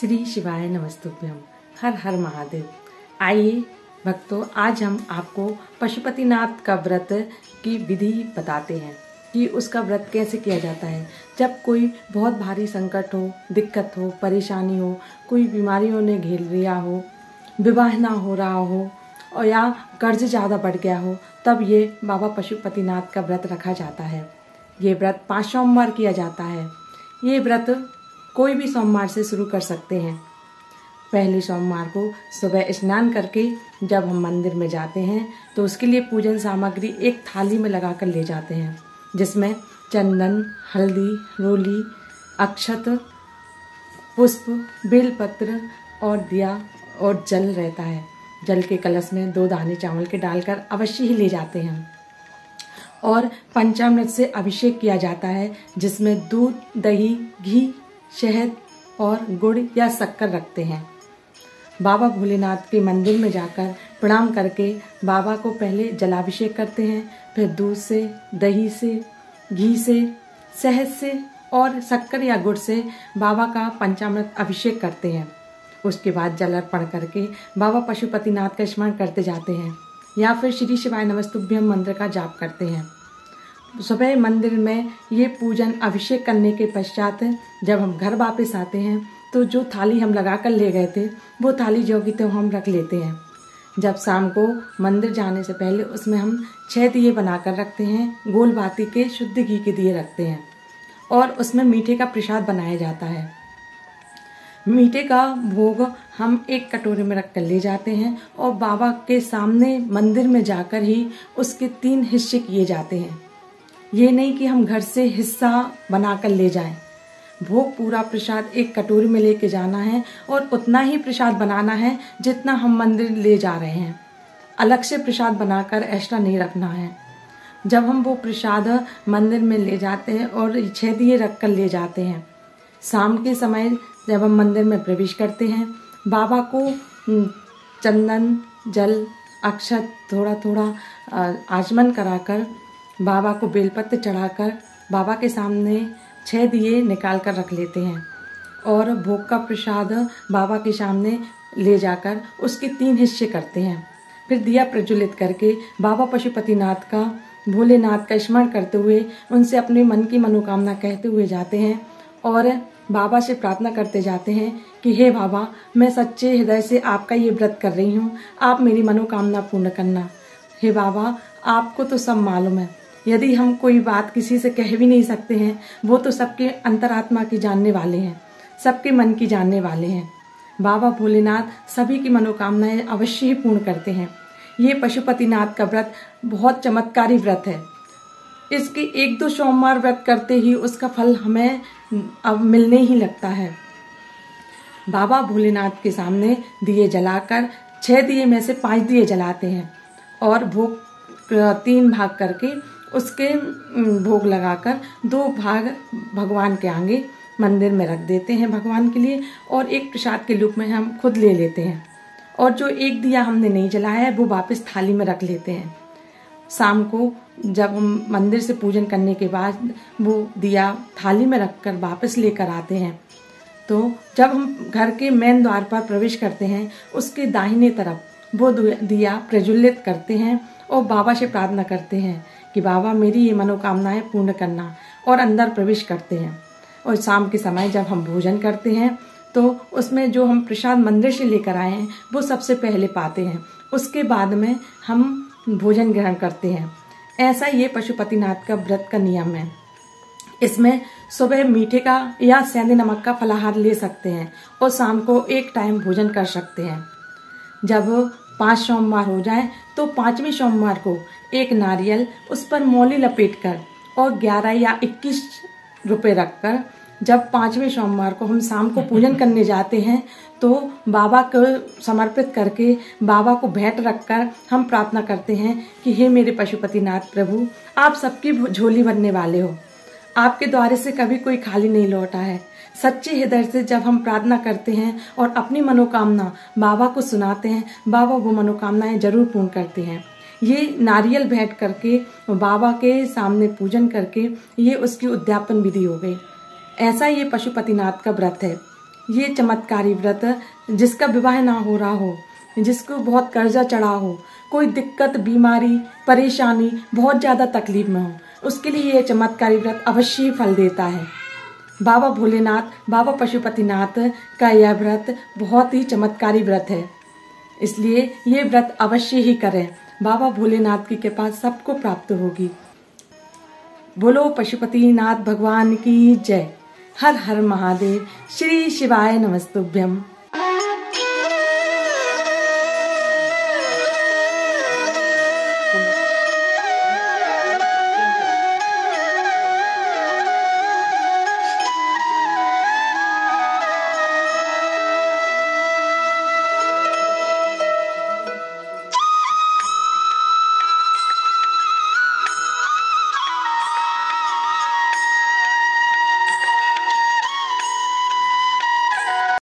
श्री शिवाय नमस्तुभ्यम। हर हर महादेव। आइए भक्तों, आज हम आपको पशुपतिनाथ का व्रत की विधि बताते हैं कि उसका व्रत कैसे किया जाता है। जब कोई बहुत भारी संकट हो, दिक्कत हो, परेशानी हो, कोई बीमारियों ने घेर लिया हो, विवाह ना हो रहा हो और या कर्ज ज़्यादा बढ़ गया हो, तब ये बाबा पशुपतिनाथ का व्रत रखा जाता है। ये व्रत 5 सोमवार किया जाता है। ये व्रत कोई भी सोमवार से शुरू कर सकते हैं। पहले सोमवार को सुबह स्नान करके जब हम मंदिर में जाते हैं तो उसके लिए पूजन सामग्री एक थाली में लगा कर ले जाते हैं, जिसमें चंदन, हल्दी, रोली, अक्षत, पुष्प, बेलपत्र और दिया और जल रहता है। जल के कलश में 2 दाने चावल के डालकर अवश्य ही ले जाते हैं और पंचामृत से अभिषेक किया जाता है, जिसमें दूध, दही, घी, शहद और गुड़ या शक्कर रखते हैं। बाबा भोलेनाथ के मंदिर में जाकर प्रणाम करके बाबा को पहले जलाभिषेक करते हैं, फिर दूध से, दही से, घी से, शहद से और शक्कर या गुड़ से बाबा का पंचामृत अभिषेक करते हैं। उसके बाद जल अर्पण करके बाबा पशुपतिनाथ का स्मरण करते जाते हैं या फिर श्री शिवाय नमस्तुभ्यम मंत्र का जाप करते हैं। सुबह मंदिर में ये पूजन अभिषेक करने के पश्चात जब हम घर वापस आते हैं तो जो थाली हम लगा कर ले गए थे वो थाली जो की तो हम रख लेते हैं। जब शाम को मंदिर जाने से पहले उसमें हम 6 दिए बनाकर रखते हैं। गोल बाती के शुद्ध घी के दिए रखते हैं और उसमें मीठे का प्रसाद बनाया जाता है। मीठे का भोग हम एक कटोरे में रख कर ले जाते हैं और बाबा के सामने मंदिर में जाकर ही उसके 3 हिस्से किए जाते हैं। ये नहीं कि हम घर से हिस्सा बनाकर ले जाएं। भोग पूरा प्रसाद एक कटोरी में लेके जाना है और उतना ही प्रसाद बनाना है जितना हम मंदिर ले जा रहे हैं। अलग से प्रसाद बनाकर एक्स्ट्रा नहीं रखना है। जब हम वो प्रसाद मंदिर में ले जाते हैं और 6 दिए रख कर ले जाते हैं, शाम के समय जब हम मंदिर में प्रवेश करते हैं, बाबा को चंदन, जल, अक्षत थोड़ा थोड़ा आचमन कराकर बाबा को बेलपत्र चढ़ाकर बाबा के सामने 6 दिए निकाल कर रख लेते हैं और भोग का प्रसाद बाबा के सामने ले जाकर उसके 3 हिस्से करते हैं। फिर दिया प्रज्वलित करके बाबा पशुपतिनाथ का, भोलेनाथ का स्मरण करते हुए उनसे अपने मन की मनोकामना कहते हुए जाते हैं और बाबा से प्रार्थना करते जाते हैं कि हे बाबा, मैं सच्चे हृदय से आपका ये व्रत कर रही हूँ, आप मेरी मनोकामना पूर्ण करना। हे बाबा, आपको तो सब मालूम है। यदि हम कोई बात किसी से कह भी नहीं सकते हैं, वो तो सबके अंतरात्मा की जानने वाले हैं, सबके मन की जानने वाले हैं। बाबा भोलेनाथ सभी की मनोकामनाएं अवश्य ही पूर्ण करते हैं। ये पशुपतिनाथ का व्रत बहुत चमत्कारी व्रत है। इसके 1-2 सोमवार व्रत करते ही उसका फल हमें अब मिलने ही लगता है। बाबा भोलेनाथ के सामने दिए जलाकर 6 दिए में से 5 दिए जलाते हैं और भोग 3 भाग करके उसके भोग लगाकर 2 भाग भगवान के आगे मंदिर में रख देते हैं भगवान के लिए और एक प्रसाद के रूप में हम खुद ले लेते हैं और जो 1 दिया हमने नहीं जलाया है वो वापस थाली में रख लेते हैं। शाम को जब हम मंदिर से पूजन करने के बाद वो दिया थाली में रखकर वापस लेकर आते हैं तो जब हम घर के मेन द्वार पर प्रवेश करते हैं उसके दाहिने तरफ वो दिया प्रज्वलित करते हैं और बाबा से प्रार्थना करते हैं कि बाबा मेरी ये मनोकामनाएं पूर्ण करना और अंदर प्रवेश करते हैं। और शाम के समय जब हम भोजन करते हैं तो उसमें जो हम प्रसाद मंदिर से लेकर आए हैं वो सबसे पहले पाते हैं, उसके बाद में हम भोजन ग्रहण करते हैं। ऐसा ये पशुपतिनाथ का व्रत का नियम है। इसमें सुबह मीठे का या सेंधे नमक का फलाहार ले सकते हैं और शाम को एक टाइम भोजन कर सकते हैं। जब 5 सोमवार हो जाए तो 5वें सोमवार को एक नारियल, उस पर मौली लपेटकर और 11 या 21 रुपए रखकर जब 5वें सोमवार को हम शाम को पूजन करने जाते हैं तो बाबा को समर्पित करके बाबा को भेंट रखकर हम प्रार्थना करते हैं कि हे मेरे पशुपतिनाथ प्रभु, आप सबकी झोली भरने वाले हो। आपके द्वारे से कभी कोई खाली नहीं लौटा है। सच्चे हृदय से जब हम प्रार्थना करते हैं और अपनी मनोकामना बाबा को सुनाते हैं, बाबा वो मनोकामनाएं जरूर पूर्ण करते हैं। ये नारियल भेंट करके बाबा के सामने पूजन करके ये उसकी उद्यापन विधि हो गई। ऐसा ये पशुपतिनाथ का व्रत है। ये चमत्कारी व्रत जिसका विवाह ना हो रहा हो, जिसको बहुत कर्जा चढ़ा हो, कोई दिक्कत, बीमारी, परेशानी, बहुत ज्यादा तकलीफ में हो, उसके लिए ये चमत्कारी व्रत अवश्य फल देता है। बाबा भोलेनाथ, बाबा पशुपतिनाथ का यह व्रत बहुत ही चमत्कारी व्रत है, इसलिए ये व्रत अवश्य ही करें। बाबा भोलेनाथ की कृपा सबको प्राप्त होगी। बोलो पशुपतिनाथ भगवान की जय। हर हर महादेव। श्री शिवाय नमस्तुभ्यम।